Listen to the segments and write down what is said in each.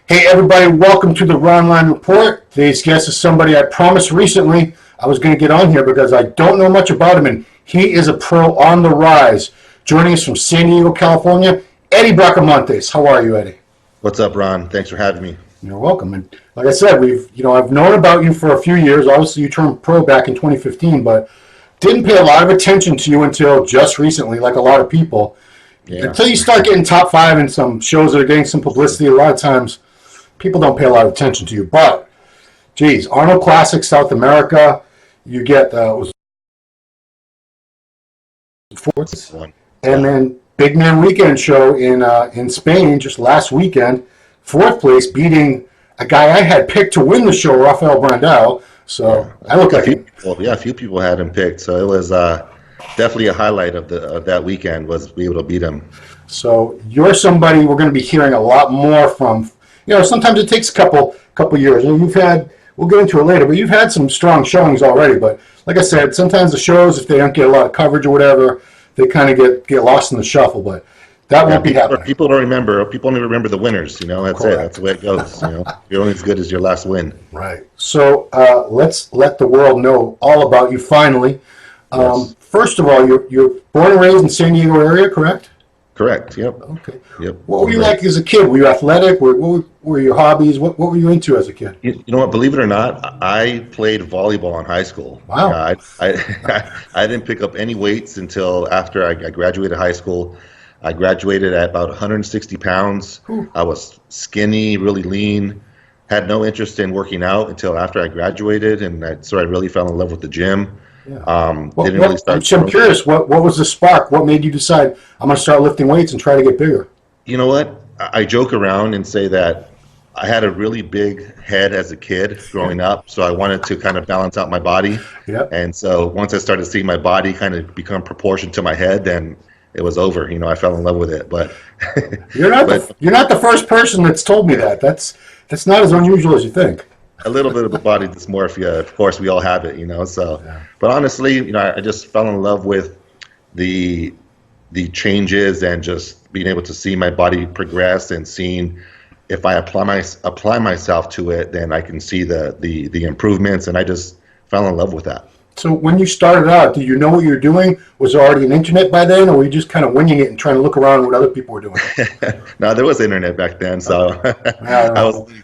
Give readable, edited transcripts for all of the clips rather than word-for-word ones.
Hey everybody, welcome to the Ronline Report. Today's guest is somebody I promised recently I was going to get on here because I don't know much about him, and he is a pro on the rise. Joining us from San Diego, California, Eddie Bracamontes. How are you, Eddie? What's up, Ron? Thanks for having me. You're welcome. And like I said, I've known about you for a few years. Obviously, you turned pro back in 2015, but didn't pay a lot of attention to you until just recently, like a lot of people. Yeah. Until you start getting top five in some shows that are getting some publicity, a lot of times people don't pay a lot of attention to you. But, geez, Arnold Classic South America, you get was fourth, and then Big Man Weekend show in Spain just last weekend, fourth place, beating a guy I had picked to win the show, Rafael Brandao. So yeah, I look like a few people had him picked. So it was definitely a highlight of that weekend was be able to beat him. So you're somebody we're going to be hearing a lot more from. Sometimes it takes a couple years. And we'll get into it later, but you've had some strong showings already. But like I said, sometimes the shows, if they don't get a lot of coverage or whatever, they kind of get lost in the shuffle. But that won't be happening. People don't remember. People only remember the winners. That's Correct. It. That's the way it goes. You're only as good as your last win. Right. So let's let the world know all about you finally. Yes. First of all, you're born and raised in San Diego area, correct? Correct. Yep. Okay. Yep. What were you like as a kid? Were you athletic? What were your hobbies? What were you into as a kid? You know what? Believe it or not, I played volleyball in high school. Wow. I didn't pick up any weights until after I graduated high school. I graduated at about 160 pounds. Ooh. I was skinny, really lean. Had no interest in working out until after I graduated, and so I really fell in love with the gym. Yeah. I'm curious, what was the spark? What made you decide I'm going to start lifting weights and try to get bigger? You know what? I joke around and say that I had a really big head as a kid growing up, so I wanted to kind of balance out my body. Yep. And so once I started seeing my body kind of become proportioned to my head, then it was over. I fell in love with it. But you're not the first person that's told me that. That's not as unusual as you think. A little bit of a body dysmorphia, of course, we all have it, So, yeah. But honestly, I just fell in love with the changes and just being able to see my body progress and seeing if I apply myself to it, then I can see the improvements, and I just fell in love with that. So when you started out, did you know what you were doing? Was there already an internet by then, or were you just kind of winging it and trying to look around at what other people were doing? No, there was internet back then, so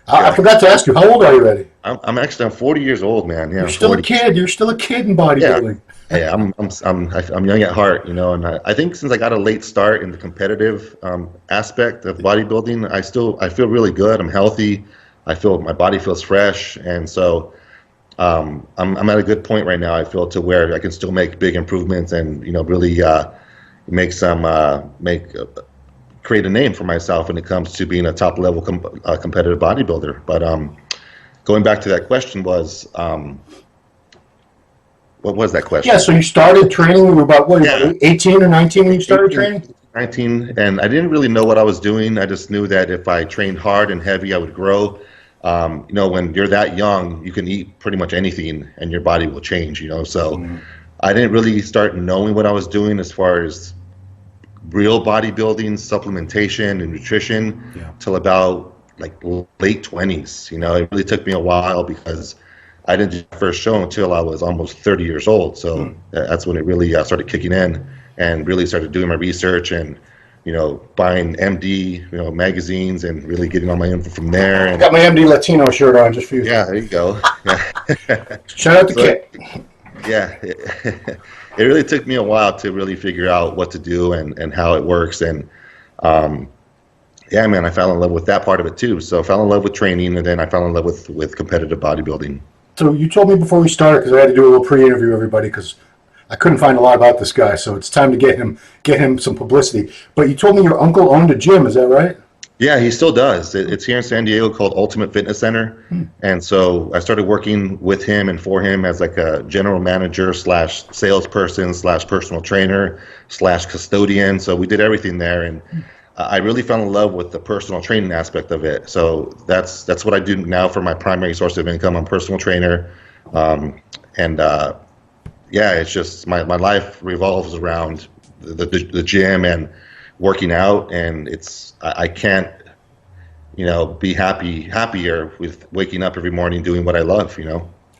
I forgot to ask you, how old are you, Eddie? I'm 40 years old, man. Yeah, you're still 40. A kid. You're still a kid in bodybuilding. Yeah, I'm young at heart, and I think since I got a late start in the competitive aspect of bodybuilding, I feel really good. I'm healthy. I feel my body feels fresh, and so. I'm at a good point right now. I feel to where I can still make big improvements and really create a name for myself when it comes to being a top level competitive bodybuilder. But going back to that question was what was that question? Yeah, so you started training. You were about 18 or 19 when you started training. 19, and I didn't really know what I was doing. I just knew that if I trained hard and heavy, I would grow. When you're that young, you can eat pretty much anything and your body will change, So I didn't really start knowing what I was doing as far as real bodybuilding, supplementation, and nutrition till about late 20s. It really took me a while because I didn't do my first show until I was almost 30 years old. So that's when it really started kicking in and really started doing my research and buying MD, magazines and really getting all my info from there. And I got my MD Latino shirt on just for you. Yeah, there you go. Shout out to Kit. Yeah, it really took me a while to really figure out what to do and how it works. And I fell in love with that part of it too. So I fell in love with training, and then I fell in love with competitive bodybuilding. So you told me before we started, because I had to do a little pre-interview, everybody, because I couldn't find a lot about this guy, so it's time to get him some publicity. But you told me your uncle owned a gym, is that right? Yeah, he still does. It's here in San Diego called Ultimate Fitness Center. And so I started working with him and for him as like a general manager / salesperson / personal trainer / custodian. So we did everything there, and I really fell in love with the personal training aspect of it. So that's what I do now for my primary source of income. I'm a personal trainer, it's just my life revolves around the gym and working out, and I can't be happier with waking up every morning doing what I love.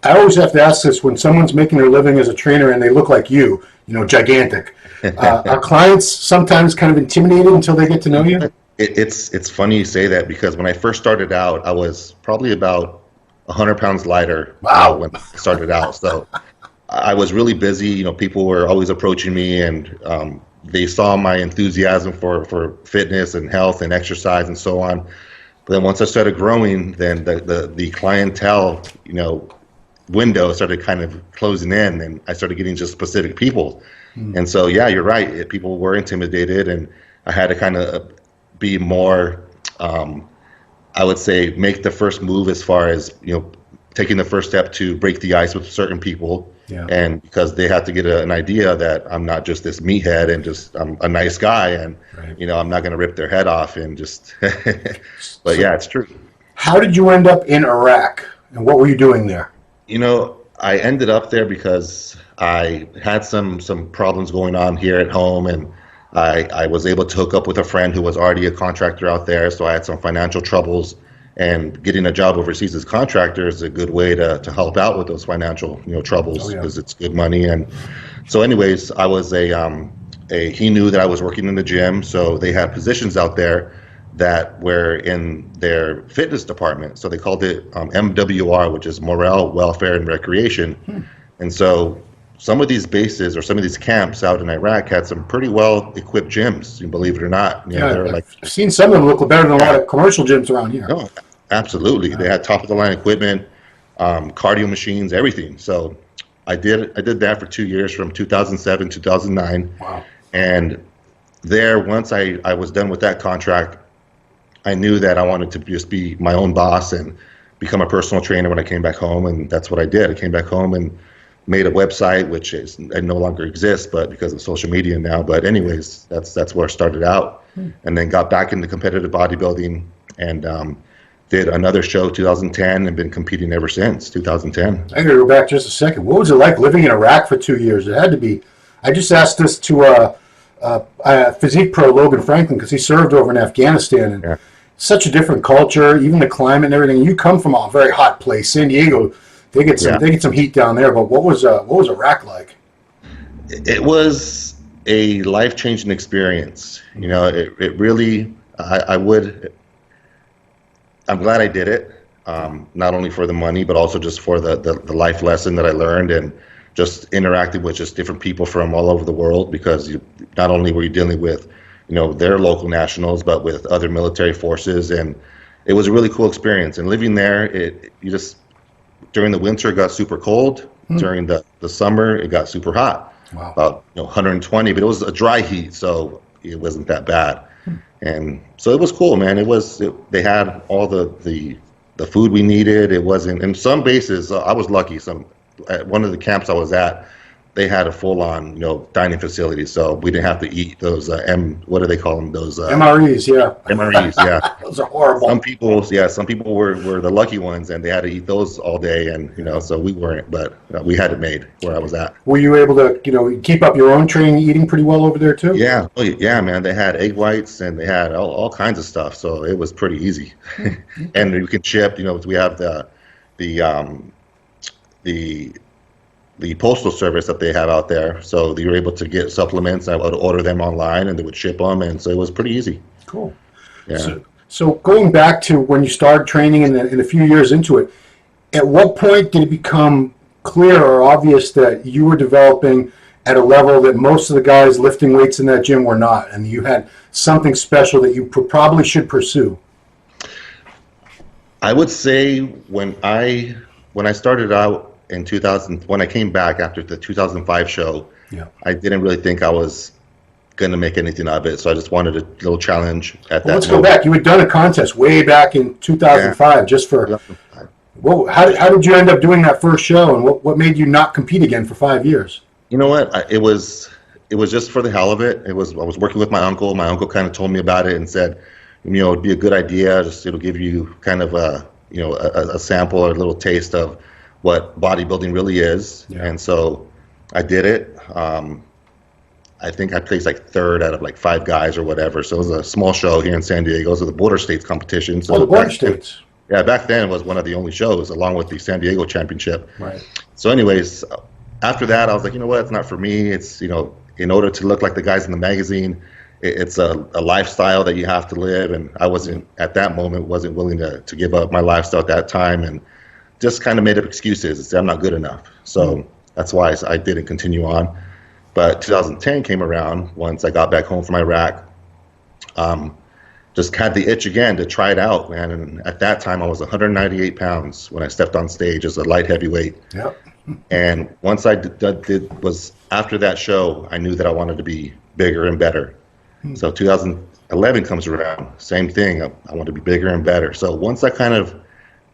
I always have to ask this when someone's making their living as a trainer and they look like you, gigantic. Are clients sometimes kind of intimidated until they get to know you? It's funny you say that, because when I first started out, I was probably about 100 pounds lighter. Wow. When I started out. So I was really busy. People were always approaching me, and they saw my enthusiasm for fitness and health and exercise and so on. But then once I started growing, then the clientele, window started kind of closing in, and I started getting just specific people. And so, yeah, you're right. People were intimidated, and I had to kind of be more, I would say, make the first move as far as, taking the first step to break the ice with certain people. Yeah. And because they have to get an idea that I'm not just this meathead and just I'm a nice guy, and right. I'm not going to rip their head off and just. But yeah, it's true. How did you end up in Iraq, and what were you doing there? I ended up there because I had some problems going on here at home, and I was able to hook up with a friend who was already a contractor out there, so I had some financial troubles. And getting a job overseas as contractor is a good way to help out with those financial troubles, because it's good money. And so, anyways, I was he knew that I was working in the gym, so they had positions out there that were in their fitness department. So they called it MWR, which is Morale, Welfare, and Recreation. And so some of these bases or some of these camps out in Iraq had some pretty well-equipped gyms, believe it or not. I've seen some of them look better than a lot of commercial gyms around here. No, absolutely. They had top-of-the-line equipment, cardio machines, everything. So I did that for 2 years, from 2007 to 2009. Wow. And there, once I was done with that contract, I knew that I wanted to just be my own boss and become a personal trainer when I came back home, and that's what I did. I came back home and made a website, which no longer exists, but because of social media now. But anyways, that's where I started out, and then got back into competitive bodybuilding, and did another show 2010, and been competing ever since 2010. I gotta go back just a second. What was it like living in Iraq for 2 years? It had to be. I just asked this to Physique Pro Logan Franklin, because he served over in Afghanistan, and such a different culture, even the climate and everything. You come from a very hot place, San Diego. They get some heat down there. But what was Iraq like? It was a life-changing experience. It really. I'm glad I did it. Not only for the money, but also just for the life lesson that I learned, and just interacting with just different people from all over the world, because not only were you dealing with their local nationals, but with other military forces, and it was a really cool experience. And living there, during the winter it got super cold. During the summer it got super hot. Wow. About 120, but it was a dry heat, so it wasn't that bad. And so it was cool, man. They had all the food we needed. It wasn't, in some bases, I was lucky. At one of the camps I was at, they had a full-on, dining facility, so we didn't have to eat those what do they call them? Those MREs, yeah. MREs, yeah. Those are horrible. Some people were the lucky ones, and they had to eat those all day, and so we weren't, but we had it made where I was at. Were you able to keep up your own training, eating pretty well over there too? Yeah, man. They had egg whites, and they had all kinds of stuff, so it was pretty easy. And you can ship. We have the postal service that they have out there, so you're able to get supplements. I would order them online, and they would ship them, and so it was pretty easy. Cool. Yeah. So going back to when you started training and a few years into it, at what point did it become clear or obvious that you were developing at a level that most of the guys lifting weights in that gym were not, and you had something special that you probably should pursue? I would say when I started out in 2000, when I came back after the 2005 show, I didn't really think I was going to make anything of it, so I just wanted a little challenge at that. Let's go back. You had done a contest way back in 2005, just for. How did you end up doing that first show, and what made you not compete again for 5 years? You know what? It was just for the hell of it. I was working with my uncle. My uncle kind of told me about it and said, it'd be a good idea. It'll give you kind of a sample or a little taste of what bodybuilding really is. And so I did it. I think I placed like third out of like 5 guys or whatever. So it was a small show here in San Diego. It was the Border States competition. So the Border States. Yeah, back then it was one of the only shows, along with the San Diego Championship. Right. So anyways, after that, I was like, you know what, it's not for me. It's, in order to look like the guys in the magazine, it's a lifestyle that you have to live. And I wasn't, at that moment, wasn't willing to give up my lifestyle at that time, and just kind of made up excuses and said, I'm not good enough. So that's why I didn't continue on. But 2010 came around once I got back home from Iraq. Just had the itch again to try it out, man. And at that time, I was 198 pounds when I stepped on stage as a light heavyweight. Yep. And once I was after that show, I knew that I wanted to be bigger and better. So 2011 comes around, same thing. I want to be bigger and better. So once I kind of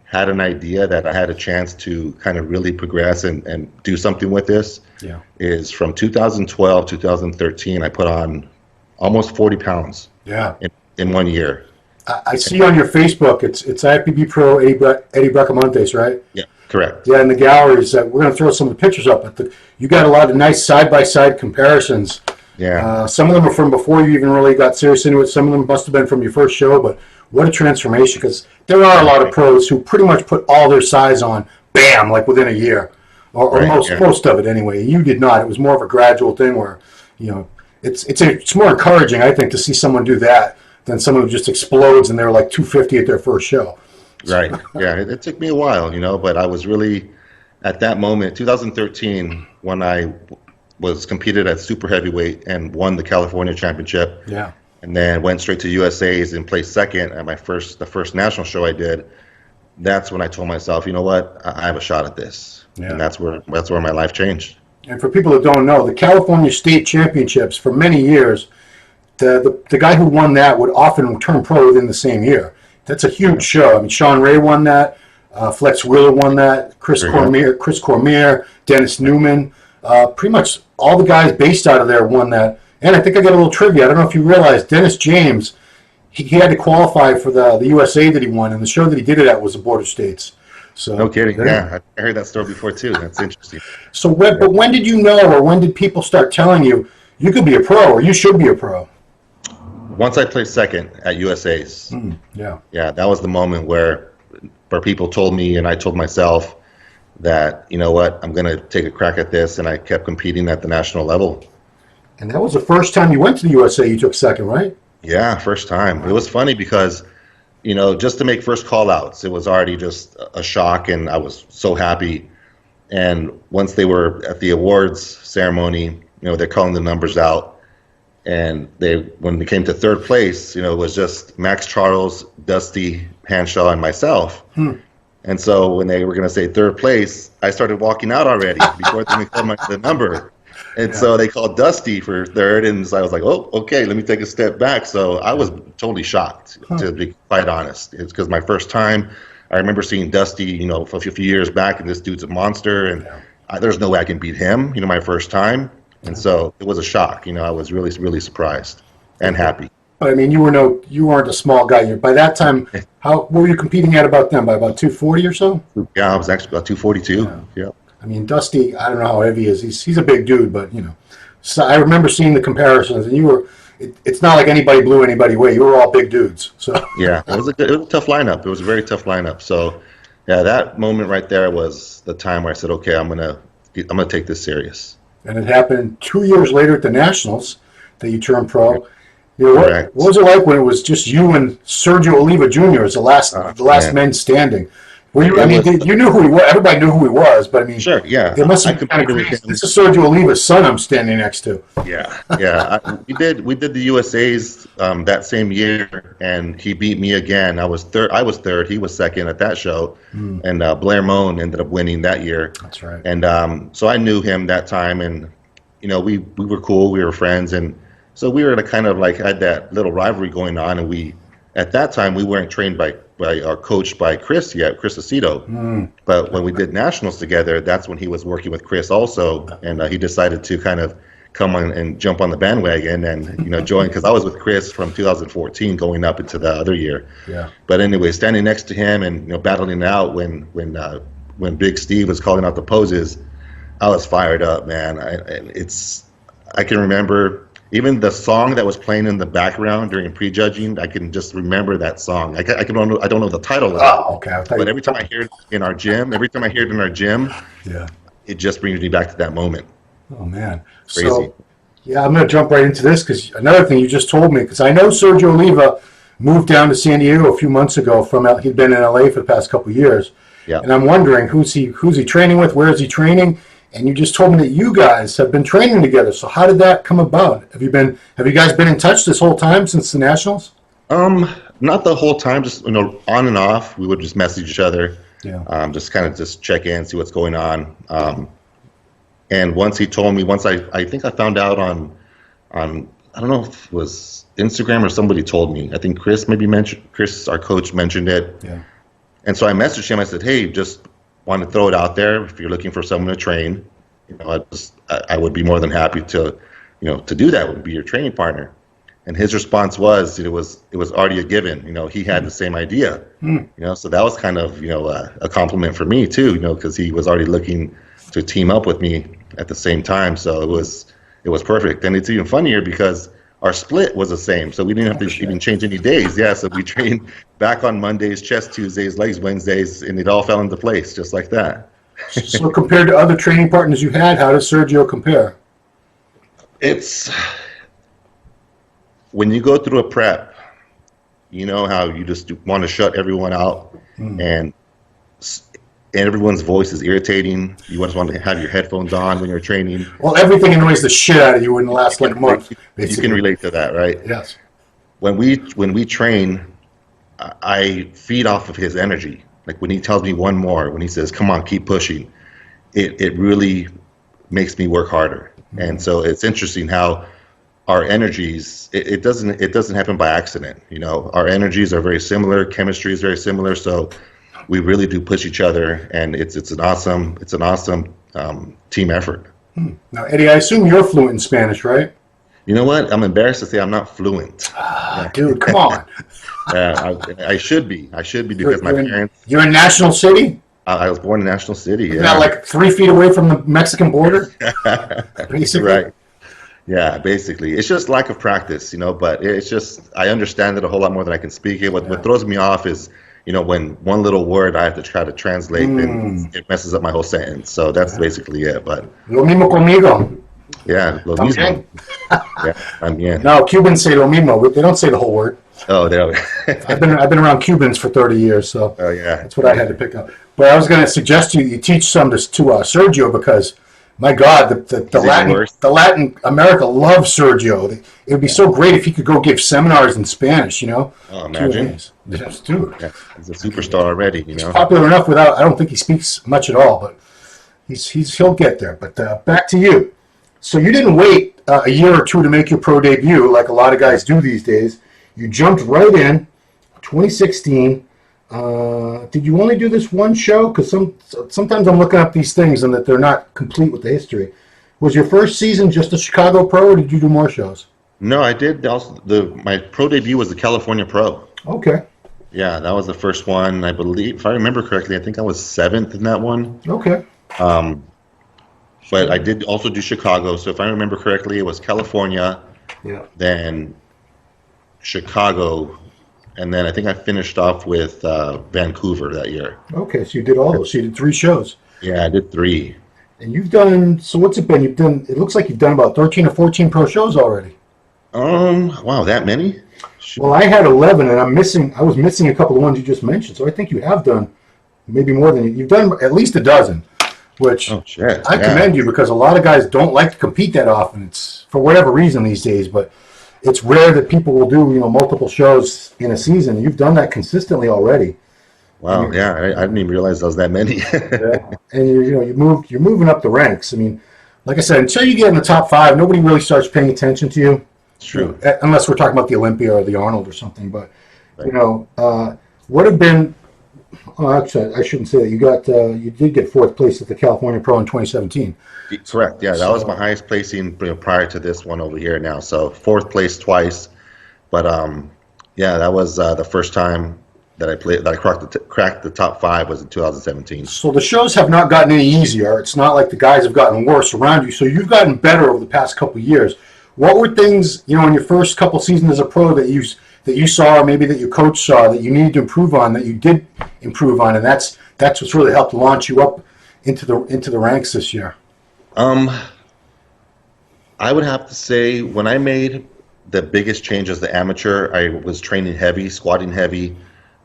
had an idea that I had a chance to kind of really progress and do something with this, is from 2012, 2013, I put on almost 40 pounds. Yeah. In 1 year. I see on your Facebook, it's IFBB Pro Eddie Bracamontes, right? Yeah, correct. Yeah, in the galleries, we're going to throw some of the pictures up, but you got a lot of nice side-by-side comparisons. Yeah. Some of them are from before you even really got serious into it. Some of them must have been from your first show, but what a transformation, because there are a lot of pros who pretty much put all their size on, bam, like within a year, or most of it anyway. You did not. It was more of a gradual thing where, it's more encouraging, I think, to see someone do that than someone who just explodes and they're like 250 at their first show. Right. Yeah, it took me a while, but I was really, at that moment, 2013, when I was competed at super heavyweight and won the California championship. Yeah. And then went straight to USA's and placed second at the first national show I did. That's when I told myself, you know what, I have a shot at this. Yeah. And that's where my life changed. And for people that don't know, the California State Championships, for many years, the guy who won that would often turn pro within the same year. That's a huge show. I mean, Sean Ray won that. Flex Wheeler won that. Chris Cormier, Dennis Newman. Pretty much all the guys based out of there won that. And I think I got a little trivia. I don't know if you realize, Dennis James, he had to qualify for the USA that he won, and the show that he did it at was the Border States. So no kidding. Yeah, I heard that story before too. That's interesting. So, but when did you know, or when did people start telling you you could be a pro or you should be a pro? Once I placed second at USA's. Yeah, that was the moment where people told me, and I told myself that, you know what, I'm going to take a crack at this, and I kept competing at the national level. And that was the first time you went to the USA, you took second, right? Yeah, first time. It was funny because, just to make first call-outs, it was already just a shock, and I was so happy. And once they were at the awards ceremony, they're calling the numbers out. And when they came to third place, it was just Max Charles, Dusty, Hanshaw, and myself. And so when they were going to say third place, I started walking out already before they called the number. And so they called Dusty for third, and so I was like, oh, okay, let me take a step back. So I was totally shocked, to be quite honest. It's because my first time, I remember seeing Dusty, for a few years back, and this dude's a monster, and there's no way I can beat him, my first time. And so it was a shock. I was really, really surprised and happy. But I mean, you weren't a small guy. By that time, what were you competing at about then? By about 240 or so? Yeah, I was actually about 242. Yeah. I mean, Dusty, I don't know how heavy he is. He's a big dude, but So I remember seeing the comparisons, and it's not like anybody blew anybody away. You were all big dudes. So yeah, it was a tough lineup. It was a very tough lineup. So yeah, that moment right there was the time where I said, okay, I'm gonna take this serious. And it happened 2 years later at the Nationals that you turned pro. What was it like when it was just you and Sergio Oliva Jr. as the last men standing? You knew who he was. Everybody knew who he was, but I mean, sure, yeah. It must have been kind of crazy. This is Sergio Oliva's son I'm standing next to. Yeah. We did the USA's that same year, and he beat me again. I was third. He was second at that show, and Blair Moan ended up winning that year. That's right. And so I knew him that time, and we were cool. We were friends, and so we were kind of like had that little rivalry going on, and at that time we weren't trained by or coached by Chris yet, Chris Aceto. But when we did nationals together, that's when he was working with Chris also, and he decided to kind of come on and jump on the bandwagon and join, because I was with Chris from 2014 going up into the other year. Yeah. But anyway, standing next to him and battling it out when Big Steve was calling out the poses, I was fired up, man. I can remember even the song that was playing in the background during prejudging. I can just remember that song. I don't know the title of it. Oh, okay. But every time I hear it in our gym, Yeah. it just brings me back to that moment. Oh man. Crazy. So, yeah, I'm going to jump right into this because another thing you just told me, because I know Sergio Oliva moved down to San Diego a few months ago he'd been in LA for the past couple of years. Yeah. And I'm wondering who's he training with? Where is he training? And you just told me that you guys have been training together. So how did that come about? Have you guys been in touch this whole time since the Nationals? Not the whole time, just on and off. We would just message each other. Yeah. Just kind of just check in, see what's going on. And once he told me, I think I found out on I don't know if it was Instagram or somebody told me. I think Chris, our coach, mentioned it. Yeah. And so I messaged him. I said, hey, just want to throw it out there. If you're looking for someone to train, I would be more than happy to do that. Would be your training partner. And his response was, it was already a given. He had the same idea. So that was kind of a compliment for me too. Because he was already looking to team up with me at the same time. So it was perfect. And it's even funnier because our split was the same, so we didn't have to even change any days. Yeah, so we trained back on Mondays, chest Tuesdays, legs Wednesdays, and it all fell into place just like that. So compared to other training partners you had, how does Sergio compare? It's when you go through a prep, you know how you just want to shut everyone out, and everyone's voice is irritating. You just want to have your headphones on when you're training. Well, everything annoys the shit out of you in the last month. You can relate to that, right? Yes. When we train, I feed off of his energy. Like when he tells me one more, when he says, "Come on, keep pushing," it really makes me work harder. And so it's interesting how our energies. It doesn't happen by accident. Our energies are very similar. Chemistry is very similar. So we really do push each other, and it's an awesome team effort. Now, Eddie, I assume you're fluent in Spanish, right? You know what? I'm embarrassed to say I'm not fluent. Dude, come on. I should be. I should be because my parents. You're in National City? I was born in National City. Isn't that like 3 feet away from the Mexican border? Basically. Right. Yeah, basically. It's just lack of practice, but it's just, I understand it a whole lot more than I can speak it. What throws me off is, when one little word I have to try to translate, then it messes up my whole sentence. So that's basically it. But lo mismo conmigo. Yeah, lo mismo. Yeah, también. No, Cubans say lo mismo. They don't say the whole word. Oh, they don't. I've been around Cubans for 30 years, so that's what I had to pick up. But I was going to suggest to you teach some to Sergio because, my God, the Latin America loves Sergio. It would be so great if he could go give seminars in Spanish. Oh, imagine. Yes, dude. Yeah, he's a superstar already. He's popular enough without. I don't think he speaks much at all, but he'll get there. But back to you. So you didn't wait a year or two to make your pro debut like a lot of guys do these days. You jumped right in, 2016. Did you only do this one show? Because sometimes I'm looking up these things and that they're not complete with the history. Was your first season just a Chicago Pro, or did you do more shows? No, I did. Also, my pro debut was the California Pro. Okay. Yeah, that was the first one. I believe, if I remember correctly, I think I was 7th in that one. Okay. But I did also do Chicago. So if I remember correctly, it was California. Yeah. Then Chicago, and then I think I finished off with Vancouver that year. Okay, so you did all those. So you did 3 shows. Yeah, I did 3. And you've done, so what's it been? It looks like you've done about 13 or 14 pro shows already. Wow, that many? Well, I had 11, and I was missing a couple of ones you just mentioned, so I think you have done maybe more than you've done at least a dozen, which I commend you because a lot of guys don't like to compete that often. It's for whatever reason these days, but it's rare that people will do, multiple shows in a season. You've done that consistently already. Wow, yeah, I didn't even realize there was that many. Yeah. And you're moving up the ranks. I mean, like I said, until you get in the top 5, nobody really starts paying attention to you. It's true. Unless we're talking about the Olympia or the Arnold or something. But what have been? Oh, actually, I shouldn't say that. You did get 4th place at the California Pro in 2017. Correct. Yeah, that was my highest placing prior to this one over here now. So 4th place twice, but that was the first time that I played, that I cracked the top 5 was in 2017. So the shows have not gotten any easier. It's not like the guys have gotten worse around you. So you've gotten better over the past couple of years. What were things, in your first couple seasons as a pro that you saw, or maybe that your coach saw that you needed to improve on, that you did improve on, and that's what's really helped launch you up into the ranks this year? I would have to say when I made the biggest change as the amateur, I was training heavy, squatting heavy,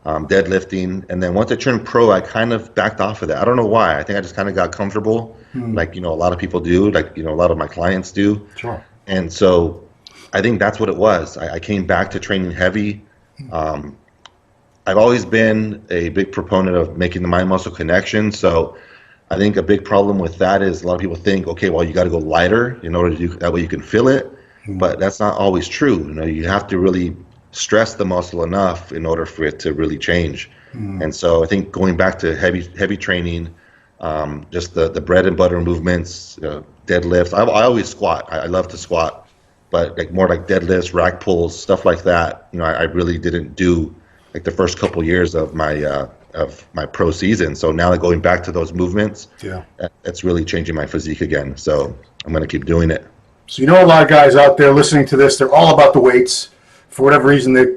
deadlifting, and then once I turned pro, I kind of backed off of that. I don't know why. I think I just kind of got comfortable, like a lot of people do, like a lot of my clients do. Sure. And so I think that's what it was. I came back to training heavy. I've always been a big proponent of making the mind-muscle connection. So I think a big problem with that is a lot of people think, okay, well, you got to go lighter in order to do that way you can feel it. But that's not always true. You have to really stress the muscle enough in order for it to really change. And so I think going back to heavy training, just the bread and butter movements, deadlifts. I always squat. I love to squat, but more like deadlifts, rack pulls, stuff like that. I really didn't do like the first couple years of my pro season. So now going back to those movements, it's really changing my physique again. So I'm going to keep doing it. So a lot of guys out there listening to this, they're all about the weights. For whatever reason, they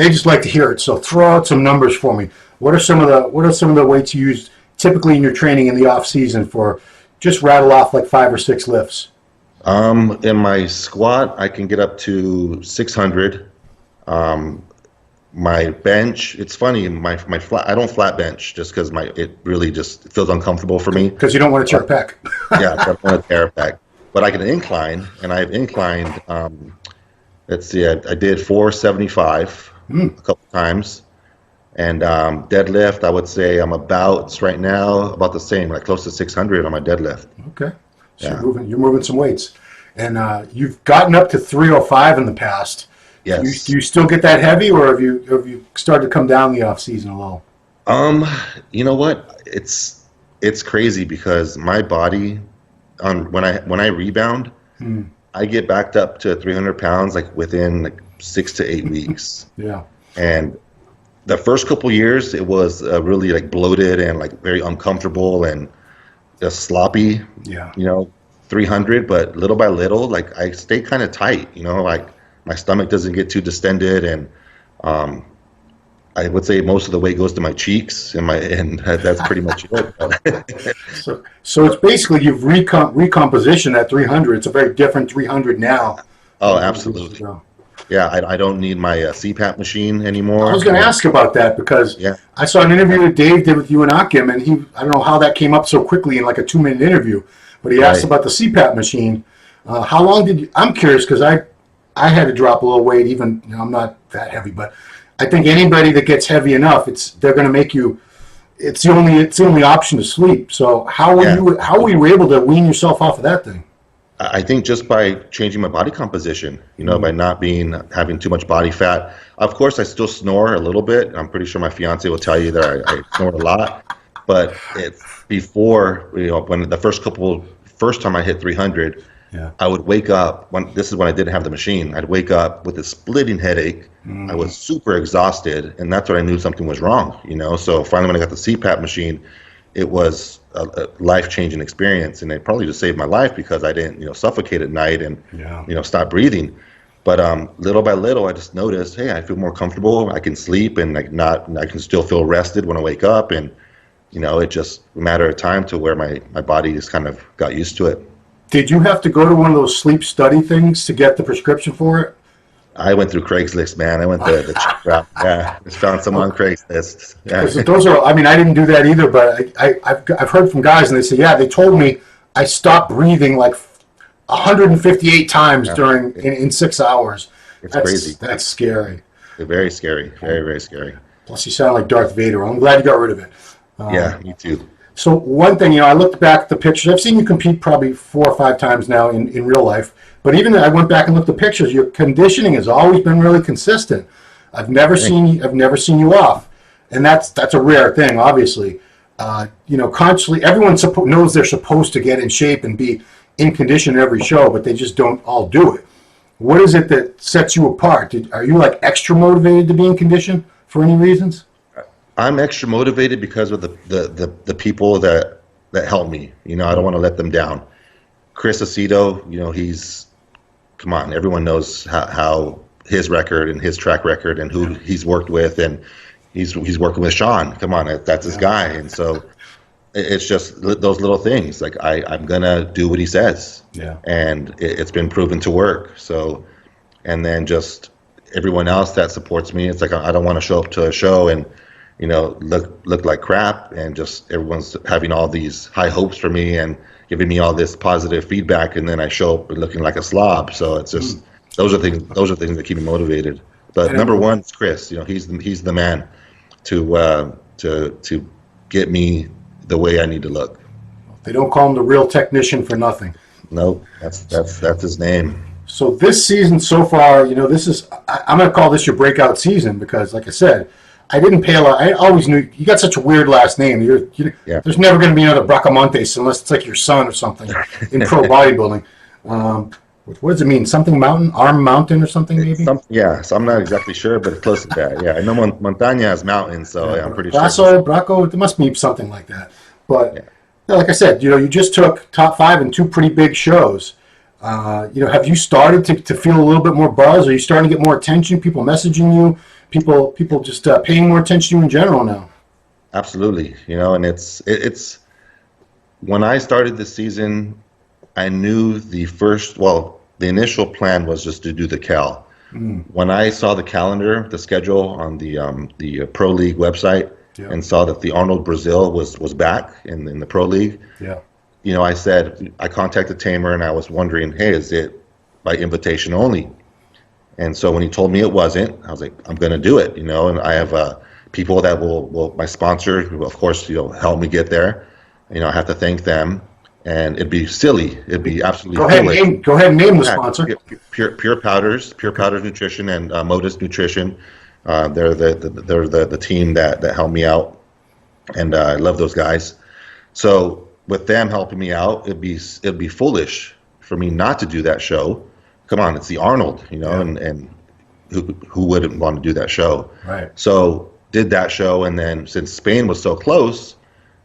just like to hear it. So throw out some numbers for me. What are some of the weights you use typically in your training in the off season? For just rattle off like 5 or 6 lifts. In my squat, I can get up to 600. My bench, it's funny, my flat, I don't flat bench just because it really just feels uncomfortable for me. Because you don't want to tear a pec. Yeah, I don't want to tear a pec. But I can incline, and I've inclined, let's see, I did 475 a couple times. And deadlift, I would say I'm right now about the same, like close to 600 on my deadlift. Okay. So you're moving some weights. And you've gotten up to 305 in the past. Yes. Do you still get that heavy, or have you started to come down the off season a little? You know what? It's crazy because my body, when I rebound, I get backed up to 300 pounds like within like 6 to 8 weeks. Yeah. And the first couple years, it was really like bloated and like very uncomfortable and just sloppy. Yeah. 300, but little by little, like I stay kind of tight. Like my stomach doesn't get too distended, and I would say most of the weight goes to my cheeks, and that's pretty much it. So it's basically you've recompositioned that 300. It's a very different 300 now. Oh, absolutely. Yeah, I don't need my CPAP machine anymore. I was going to ask about that because I saw an interview that Dave did with you and Akim, and I don't know how that came up so quickly in like a 2-minute interview, but he asked about the CPAP machine. How long I'm curious because I had to drop a little weight, even I'm not that heavy, but I think anybody that gets heavy enough, they're going to make you. It's the only option to sleep. So how were you able to wean yourself off of that thing? I think just by changing my body composition, by not having too much body fat. Of course, I still snore a little bit. I'm pretty sure my fiance will tell you that I snore a lot. But before, when the first time I hit 300, I would wake up. This is when I didn't have the machine. I'd wake up with a splitting headache. I was super exhausted, and that's when I knew something was wrong. So finally, when I got the CPAP machine, it was a life-changing experience, and it probably just saved my life because I didn't, suffocate at night and stop breathing. But little by little, I just noticed, hey, I feel more comfortable. I can sleep, and I can still feel rested when I wake up, and it just a matter of time to where my body just kind of got used to it. Did you have to go to one of those sleep study things to get the prescription for it? I went through Craigslist, man. I went the cheap route. Yeah, just found some on Craigslist. Yeah. Those are. I mean, I didn't do that either, but I've heard from guys, and they say, they told me I stopped breathing like 158 times in 6 hours. It's crazy. That's scary. It's very scary. Very, very scary. Plus, you sound like Darth Vader. I'm glad you got rid of it. Yeah, me too. So one thing, I looked back at the pictures. I've seen you compete probably 4 or 5 times now in real life. But even I went back and looked at the pictures. Your conditioning has always been really consistent. I've never seen you off, and that's a rare thing. Obviously, consciously everyone knows they're supposed to get in shape and be in condition every show, but they just don't all do it. What is it that sets you apart? Are you like extra motivated to be in condition for any reasons? I'm extra motivated because of the people that help me. You know, I don't want to let them down. Chris Aceto, you know, come on, everyone knows how his record and his track record and who he's worked with, and he's working with Sean. Come on, that's his guy. And so it's just those little things. Like I'm gonna do what he says. Yeah. And it's been proven to work. So, and then just everyone else that supports me. It's like I don't want to show up to a show and, you know, look like crap, and just everyone's having all these high hopes for me and giving me all this positive feedback, and then I show up looking like a slob. So it's just those are things that keep me motivated. But number one is Chris. You know, he's the man to get me the way I need to look. They don't call him the real technician for nothing. Nope, that's his name. So this season so far, you know, I'm going to call this your breakout season because, like I said, I didn't pay a lot. I always knew you got such a weird last name. There's never going to be another Bracamontes unless it's like your son or something in pro bodybuilding. What does it mean? Something mountain? Arm mountain or something maybe? So I'm not exactly sure, but it's close to that. Yeah, I know Montaña is mountain, so I'm pretty sure. Braco, it must be something like that. But like I said, you know, you just took top 5 in 2 pretty big shows. You know, have you started to feel a little bit more buzz? Are you starting to get more attention? People messaging you? People just paying more attention to you in general now? Absolutely. You know, and it's when I started this season, I knew the initial plan was just to do the Cal. When I saw the calendar, the schedule on the Pro League website, and saw that the Arnold Brazil was back in the Pro League, you know, I contacted Tamer and I was wondering, hey, is it by invitation only? And so when he told me it wasn't, I was like, I'm going to do it, you know, and I have people that will my sponsor, who of course, you know, help me get there. You know, I have to thank them, and it'd be silly. It'd be absolutely foolish. Go ahead and name the sponsor. Pure Powders Nutrition and Modus Nutrition. They're the team that helped me out, and I love those guys. So with them helping me out, it'd be foolish for me not to do that show. Come on, it's the Arnold, you know, and who wouldn't want to do that show? Right. So did that show, and then since Spain was so close,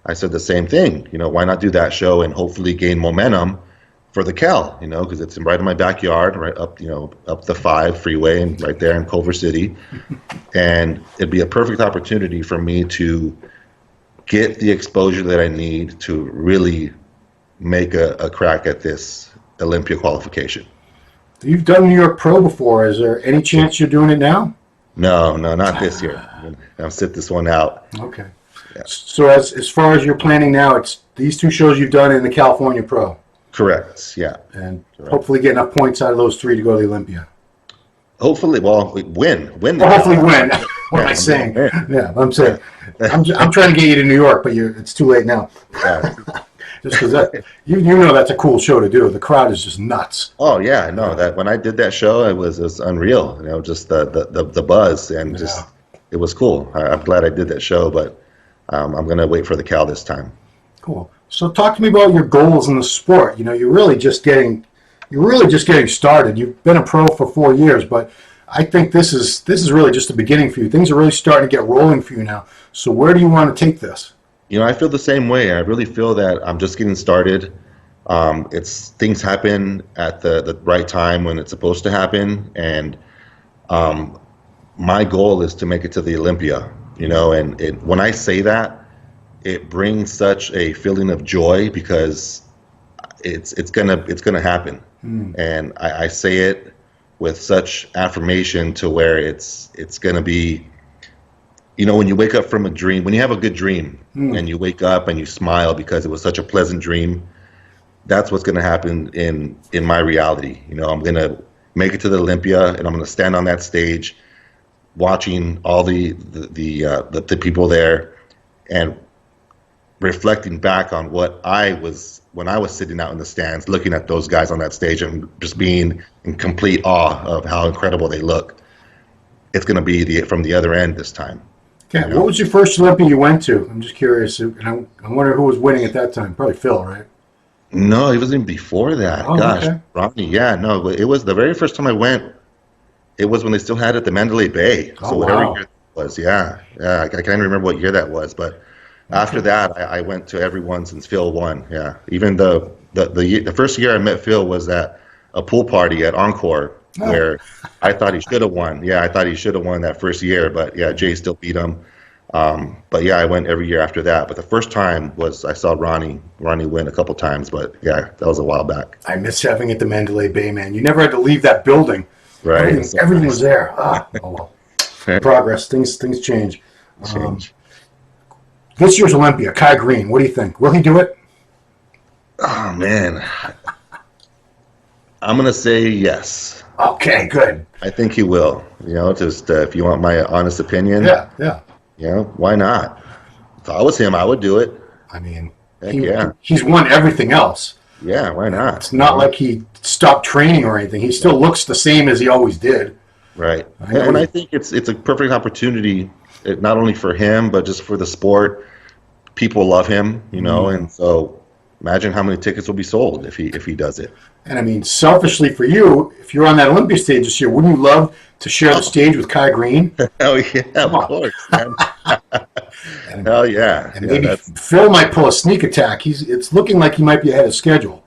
I said the same thing. You know, why not do that show and hopefully gain momentum for the Cal? You know, because it's right in my backyard, right up the 5 freeway, and right there in Culver City, and it'd be a perfect opportunity for me to get the exposure that I need to really make a crack at this Olympia qualification. You've done New York Pro before. Is there any chance you're doing it now? No, not this year. I'll sit this one out. Okay. Yeah. So as far as you're planning now, it's these 2 shows you've done in the California Pro. Correct. Yeah. And hopefully get enough points out of those 3 to go to the Olympia. Hopefully, win. Well, hopefully win. What am I saying? Yeah, I'm saying. I'm trying to get you to New York, but it's too late now. Yeah. Just because you know that's a cool show to do. The crowd is just nuts. Oh yeah, no. That when I did that show, it was unreal. You know, just the buzz and just it was cool. I'm glad I did that show, but I'm gonna wait for the Cal this time. Cool. So talk to me about your goals in the sport. You know, you're really just getting started. You've been a pro for 4 years, but I think this is really just the beginning for you. Things are really starting to get rolling for you now. So where do you want to take this? You know, I feel the same way. I really feel that I'm just getting started. Things happen at the right time when it's supposed to happen, and my goal is to make it to the Olympia. You know, and when I say that, it brings such a feeling of joy because it's gonna happen, and I say it with such affirmation to where it's gonna be. You know, when you wake up from a dream, when you have a good dream and you wake up and you smile because it was such a pleasant dream, that's what's going to happen in my reality. You know, I'm going to make it to the Olympia, and I'm going to stand on that stage watching all the people there and reflecting back on what I was when I was sitting out in the stands looking at those guys on that stage and just being in complete awe of how incredible they look. It's going to be from the other end this time. Okay, what was your first Olympia you went to? I'm just curious. And I'm wondering who was winning at that time. Probably Phil, right? No, it was even before that. Oh, gosh, okay. Ronnie. Yeah, no, it was the very first time I went. It was when they still had it at the Mandalay Bay. Oh, wow. was, yeah. I can't remember what year that was, but after that, I went to everyone since Phil won. Yeah, even the first year I met Phil was at a pool party at Encore, where I thought he should have won. Yeah, I thought he should have won that first year, but yeah, Jay still beat him. But yeah, I went every year after that. But the first time was I saw Ronnie win a couple times, but yeah, that was a while back. I miss having it at the Mandalay Bay, man. You never had to leave that building. Right. Everything was there. Oh well. Progress. Things change. This year's Olympia, Kai Green. What do you think? Will he do it? Oh man, I'm gonna say yes. Okay, good. I think he will. Just if you want my honest opinion. Yeah. Why not? If I was him, I would do it. I mean, yeah. He's won everything else. Yeah, why not? It's not like he stopped training or anything. He still looks the same as he always did. Right. And I think it's a perfect opportunity, not only for him, but just for the sport. People love him, and so imagine how many tickets will be sold if he does it. And I mean, selfishly for you, if you're on that Olympia stage this year, wouldn't you love to share the stage with Kai Green? Oh yeah, of course, man. Hell yeah. And maybe Phil might pull a sneak attack. It's looking like he might be ahead of schedule.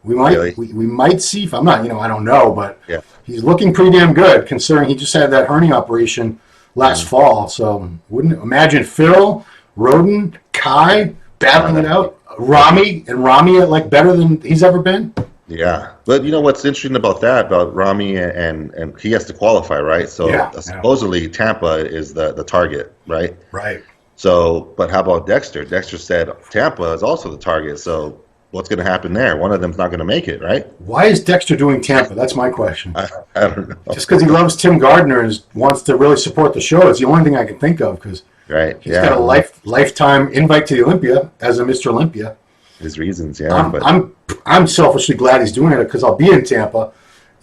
We might see if I'm not, I don't know, but he's looking pretty damn good considering he just had that hernia operation last fall. So wouldn't imagine Phil, Roden, Kai battling it out. Rami like better than he's ever been. Yeah, but what's interesting about Rami and he has to qualify, right? So supposedly Tampa is the target, right? Right. So, but how about Dexter? Dexter said Tampa is also the target. So what's going to happen there? One of them's not going to make it, right? Why is Dexter doing Tampa? That's my question. I don't know. Just because he loves Tim Gardner and wants to really support the show. It's the only thing I can think of because he's got a lifetime invite to the Olympia as a Mr. Olympia. His reasons, yeah. I'm selfishly glad he's doing it because I'll be in Tampa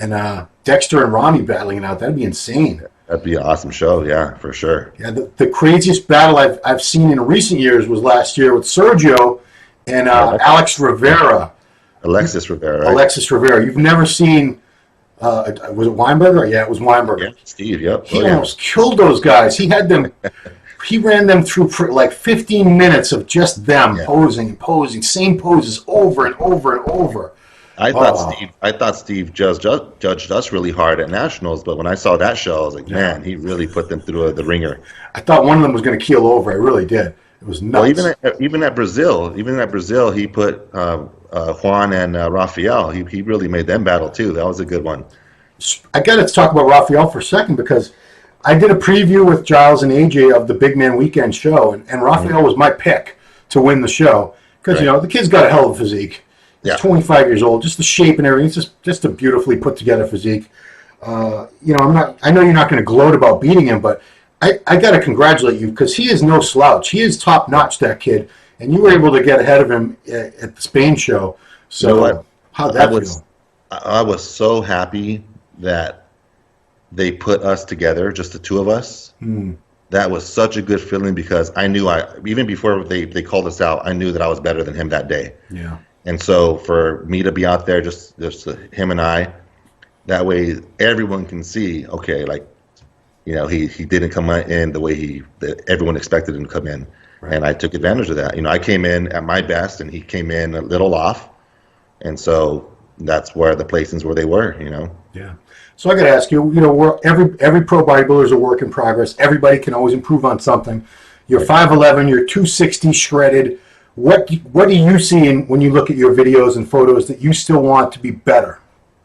and Dexter and Rami battling it out. That'd be insane. That'd be an awesome show, yeah, for sure. Yeah, the craziest battle I've seen in recent years was last year with Sergio and Alexis Rivera. Right? Alexis Rivera. You've never seen, was it Weinberger? Yeah, it was Weinberger. Yeah, Steve, yep. He almost killed those guys. He had them, he ran them through for like 15 minutes of just them posing, same poses over and over and over. I thought Steve judged us really hard at Nationals, but when I saw that show, I was like, man, he really put them through the ringer. I thought one of them was going to keel over. I really did. It was nuts. Well, even at Brazil, he put Juan and Rafael. He really made them battle too. That was a good one. I got to talk about Rafael for a second because I did a preview with Giles and AJ of the Big Man Weekend show, and Rafael was my pick to win the show because the kid's got a hell of a physique. He's 25 years old, just the shape and everything. It's just a beautifully put together physique. I know you're not going to gloat about beating him, but I got to congratulate you because he is no slouch. He is top notch, that kid, and you were able to get ahead of him at the Spain show. So how'd that feel? I was so happy that they put us together, just the two of us. That was such a good feeling because I knew even before they called us out, I knew that I was better than him that day. Yeah. And so for me to be out there, just him and I, that way everyone can see, okay, he didn't come in the way that everyone expected him to come in. Right. And I took advantage of that. I came in at my best and he came in a little off. And so that's where the placings where they were, Yeah. So I got to ask you, every pro bodybuilder is a work in progress. Everybody can always improve on something. You're 5'11", you're 260 shredded. What do you see when you look at your videos and photos that you still want to be better?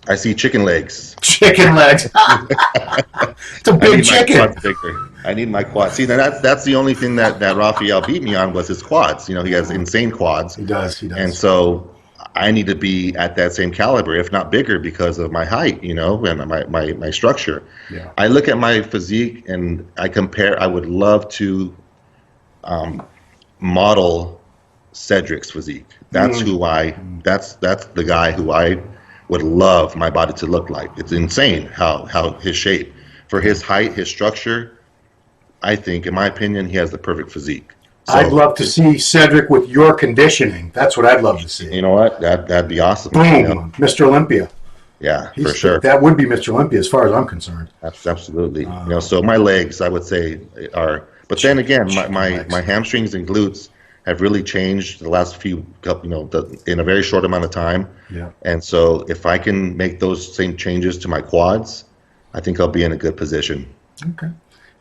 I see chicken legs. Chicken legs. It's a big chicken. I need my quads. See, that's the only thing that Rafael beat me on was his quads. He has insane quads. He does. And so I need to be at that same caliber, if not bigger, because of my height, and my structure. Yeah. I look at my physique and I compare. I would love to model Cedric's physique. That's that's the guy who I would love my body to look like. It's insane how his shape, for his height, his structure, I think, in my opinion, he has the perfect physique. So, I'd love to see Cedric with your conditioning. That's what I'd love to see. You know what? That'd be awesome. Boom, Mr. Olympia. Yeah, for sure. That would be Mr. Olympia as far as I'm concerned. Absolutely. So my legs, I would say, are. But then again, my hamstrings and glutes have really changed the last few, in a very short amount of time. Yeah. And so if I can make those same changes to my quads, I think I'll be in a good position. Okay.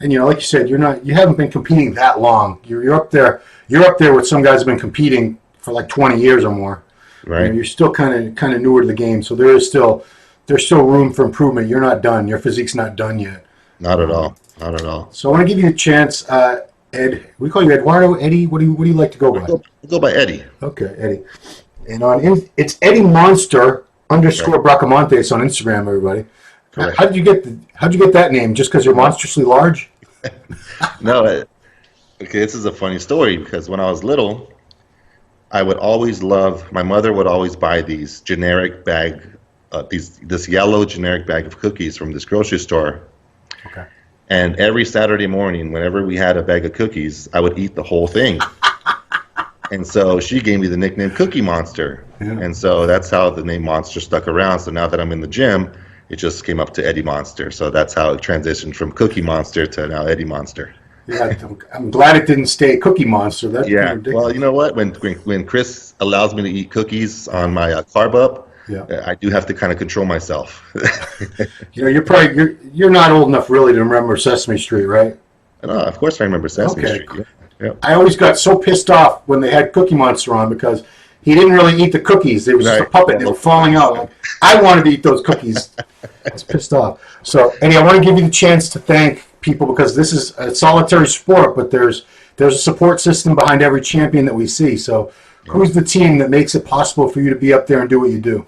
And like you said, you haven't been competing that long. You're up there. You're up there with some guys who've been competing for like 20 years or more. Right. You're still kind of newer to the game, so there's still room for improvement. You're not done. Your physique's not done yet. Not at all. Not at all. So I want to give you a chance, Ed. We call you Eduardo, Eddie. What do you like to go by? Go by Eddie. Okay, Eddie. And it's Eddie Monster _ Bracamontes on Instagram. Everybody. Correct. How'd you get that name? Just because you're monstrously large? No. Okay, this is a funny story because when I was little, I would always my mother would always buy these generic bag, this yellow generic bag of cookies from this grocery store. Okay. And every Saturday morning, whenever we had a bag of cookies, I would eat the whole thing. And so she gave me the nickname Cookie Monster. Yeah. And so that's how the name Monster stuck around. So now that I'm in the gym, it just came up to Eddie Monster. So that's how it transitioned from Cookie Monster to now Eddie Monster. Yeah, I'm glad it didn't stay Cookie Monster. That's ridiculous. Well, you know what? When Chris allows me to eat cookies on my carb up, I do have to kind of control myself. You're not old enough really to remember Sesame Street, right? No, of course I remember Sesame Street. Cool. Yeah. I always got so pissed off when they had Cookie Monster on because he didn't really eat the cookies. It was just a puppet. They were falling out. Like, I wanted to eat those cookies. I was pissed off. So, Eddie, I want to give you the chance to thank people because this is a solitary sport, but there's a support system behind every champion that we see. So, who's the team that makes it possible for you to be up there and do what you do?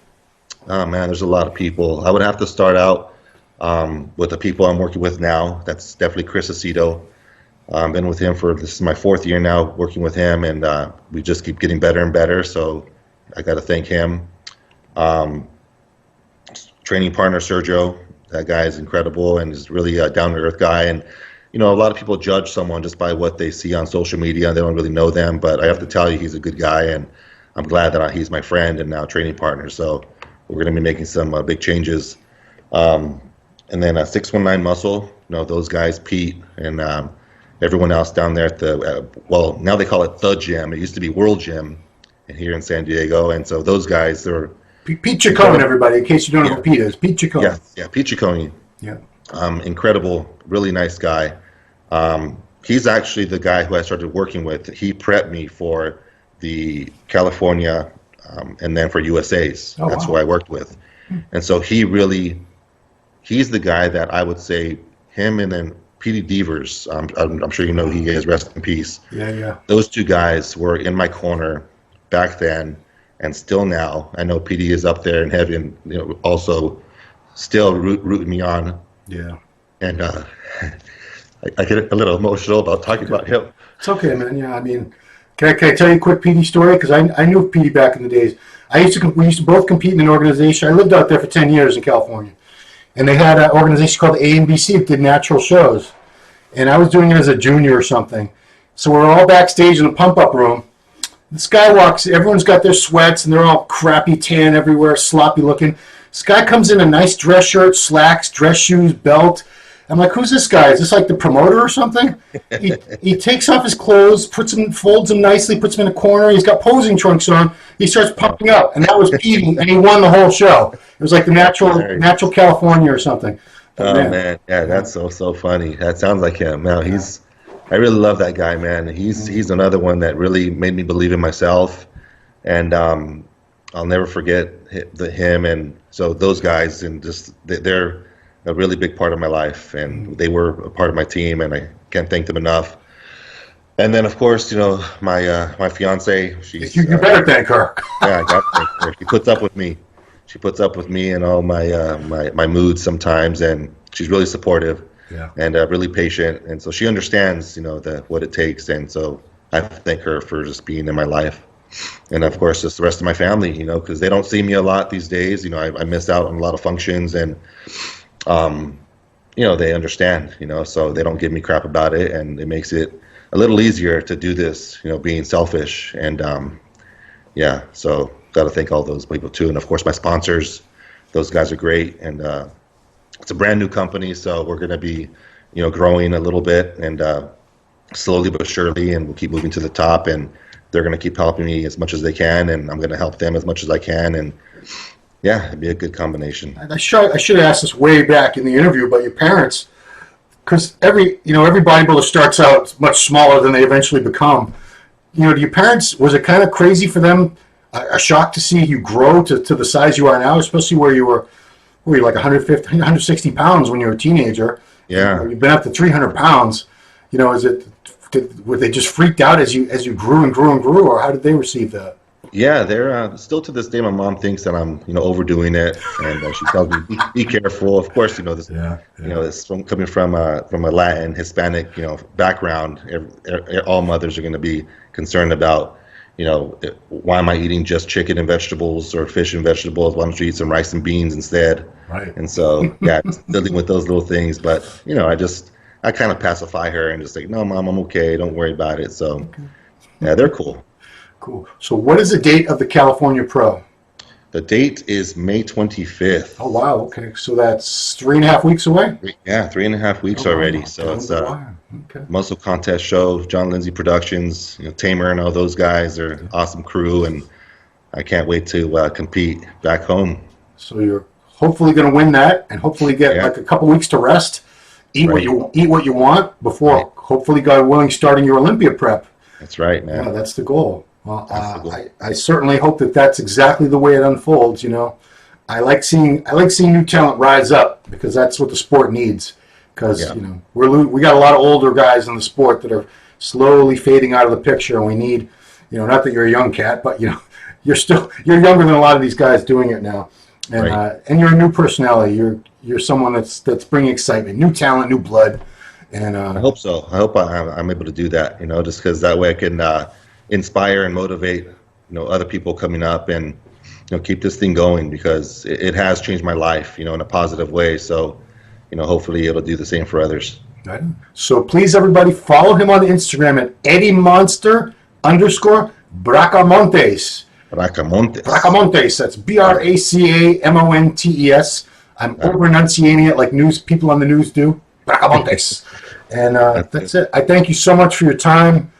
Oh, man, there's a lot of people. I would have to start out with the people I'm working with now. That's definitely Chris Aceto. I've been with him this is my 4th year now working with him, and we just keep getting better and better, so I got to thank him. Training partner Sergio, that guy is incredible and is really a down-to-earth guy. And, a lot of people judge someone just by what they see on social media. They don't really know them, but I have to tell you he's a good guy, and I'm glad that he's my friend and now training partner. So we're going to be making some big changes. And then 619 Muscle, those guys, Pete, and everyone else down there at now they call it The Gym. It used to be World Gym here in San Diego. And so those guys, they're... Pete Ciccone, everybody, in case you don't know who Pete is. Pete Ciccone. Yeah, Pete Ciccone. Yeah. Incredible, really nice guy. He's actually the guy who I started working with. He prepped me for the California and then for USA's. That's who I worked with. And so he's the guy that I would say him and then Petey Devers. I'm sure you know who he is, rest in peace. Yeah. Those two guys were in my corner back then and still now. I know Petey is up there in heaven, also still rooting me on. Yeah. And I get a little emotional about talking about him. It's okay, man. Yeah, I mean, can I tell you a quick Petey story? Because I knew Petey back in the days. We used to both compete in an organization. I lived out there for 10 years in California. And they had an organization called AMBC that did natural shows. And I was doing it as a junior or something. So we're all backstage in the pump-up room. This guy walks, everyone's got their sweats, and they're all crappy tan everywhere, sloppy looking. This guy comes in a nice dress shirt, slacks, dress shoes, belt. I'm like, who's this guy? Is this like the promoter or something? He takes off his clothes, folds them nicely, puts them in a corner. He's got posing trunks on. He starts pumping up, and that was Petey, and he won the whole show. It was like the natural California or something. But man, yeah, that's so funny. That sounds like him. Now I really love that guy, man. He's another one that really made me believe in myself, and I'll never forget him. And so those guys, and just they're a really big part of my life, and they were a part of my team, and I can't thank them enough. And then, of course, my fiance, you better thank her. Yeah, I got to thank her. She puts up with me. She puts up with me and all my moods sometimes, and she's really supportive. Yeah. And really patient, and so she understands, what it takes, and so I thank her for just being in my life, and of course, just the rest of my family, because they don't see me a lot these days. I miss out on a lot of functions, and they understand, so they don't give me crap about it, and it makes it a little easier to do this, being selfish, and so got to thank all those people too, and of course my sponsors, those guys are great, and it's a brand new company, so we're going to be, growing a little bit, and slowly but surely, and we'll keep moving to the top, and they're going to keep helping me as much as they can, and I'm going to help them as much as I can, and yeah, it'd be a good combination. I should have asked this way back in the interview, but your parents, because every bodybuilder starts out much smaller than they eventually become. Do your parents, was it kind of crazy for them, a shock to see you grow to the size you are now, especially where you were like 150, 160 pounds when you were a teenager? Yeah. You've been up to 300 pounds. Were they just freaked out as you grew and grew and grew, or how did they receive that? Yeah, they're still to this day. My mom thinks that I'm, overdoing it, and she tells me, "Be careful." Of course, this. Yeah. It's coming from a Latin, Hispanic, background. All mothers are going to be concerned about, why am I eating just chicken and vegetables or fish and vegetables? Why don't you eat some rice and beans instead? Right. And so, yeah, dealing with those little things. But I kind of pacify her and just like, "No, Mom, I'm okay. Don't worry about it." So, yeah, they're cool. Cool. So what is the date of the California Pro? The date is May 25th. Oh, wow. Okay. So that's 3.5 weeks away? Yeah, 3.5 weeks already. Wow. So it's a muscle contest show, John Lindsay Productions, Tamer and all those guys are awesome crew, and I can't wait to compete back home. So you're hopefully going to win that, and hopefully get like a couple weeks to rest, eat what you want before, hopefully, God willing, starting your Olympia prep. That's right, man. Yeah, that's the goal. Well, I certainly hope that that's exactly the way it unfolds. I like seeing new talent rise up, because that's what the sport needs. Because we got a lot of older guys in the sport that are slowly fading out of the picture, and we need, not that you're a young cat, but you're younger than a lot of these guys doing it now, and and you're a new personality. You're someone that's bringing excitement, new talent, new blood, and I hope so. I hope I'm able to do that. Just because that way I can inspire and motivate other people coming up, and keep this thing going, because it has changed my life in a positive way. So hopefully it'll do the same for others. Right. So please, everybody, follow him on Instagram at @EddieMonster_Bracamontes. Bracamontes. That's Bracamontes. I'm over-enunciating it like people on the news do. Bracamontes. And that's it. I thank you so much for your time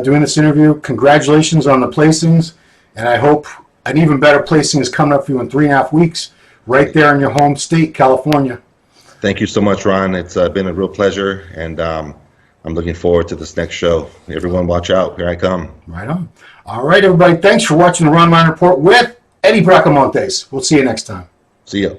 doing this interview. Congratulations on the placings, and I hope an even better placing is coming up for you in 3.5 weeks, right there in your home state, California. Thank you so much, Ron. It's been a real pleasure, and I'm looking forward to this next show. Everyone watch out. Here I come. Right on. All right, everybody. Thanks for watching the Ronline Report with Eddie Bracamontes. We'll see you next time. See ya.